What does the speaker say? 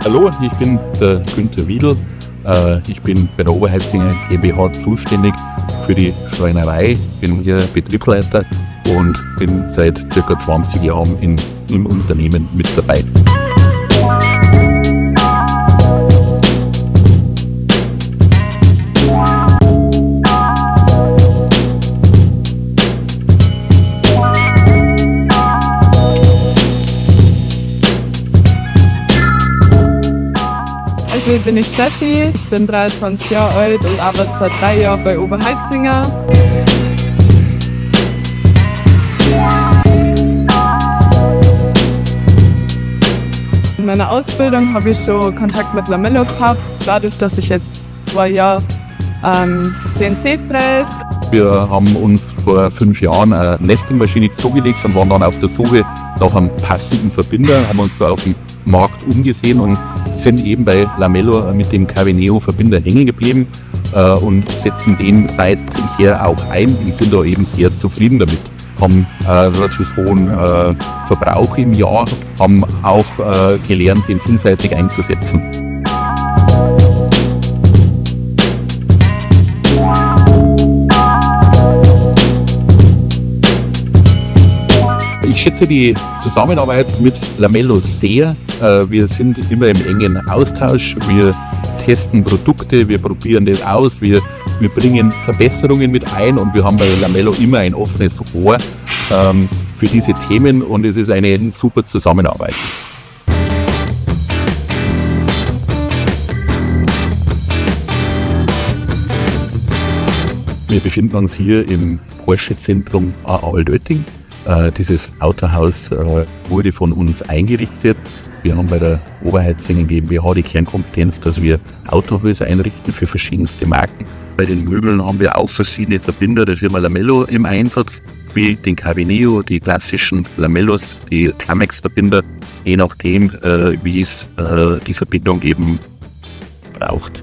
Hallo, ich bin der Günther Wiedl. Ich bin bei der Oberheitzinger GmbH zuständig für die Schreinerei. Bin hier Betriebsleiter und bin seit ca. 20 Jahren im Unternehmen mit dabei. Also ich bin Steffi, bin 23 Jahre alt und arbeite seit 3 Jahren bei Oberheitzinger. In meiner Ausbildung habe ich schon Kontakt mit Lamello gehabt, dadurch, dass ich jetzt 2 Jahre CNC fräse. Wir haben uns vor 5 Jahren eine Nestingmaschine zugelegt und waren dann auf der Suche nach einem passenden Verbinder, haben uns da auf dem Markt umgesehen und sind eben bei Lamello mit dem Caveneo Verbinder hängen geblieben und setzen den seither auch ein. Wir sind da eben sehr zufrieden damit. Haben relativ hohen Verbrauch im Jahr, haben auch gelernt, den vielseitig einzusetzen. Ich schätze die Zusammenarbeit mit Lamello sehr. Wir sind immer im engen Austausch. Wir testen Produkte, wir probieren das aus, wir bringen Verbesserungen mit ein und wir haben bei Lamello immer ein offenes Ohr für diese Themen und es ist eine super Zusammenarbeit. Wir befinden uns hier im Porsche-Zentrum Altötting. Dieses Autohaus wurde von uns eingerichtet. Wir haben bei der Oberheitzinger GmbH die Kernkompetenz, dass wir Autohäuser einrichten für verschiedenste Marken. Bei den Möbeln haben wir auch verschiedene Verbinder. Da haben wir Lamello im Einsatz, wie den Caveneo, die klassischen Lamellos, die Clamex-Verbinder, je nachdem, wie es die Verbindung eben braucht.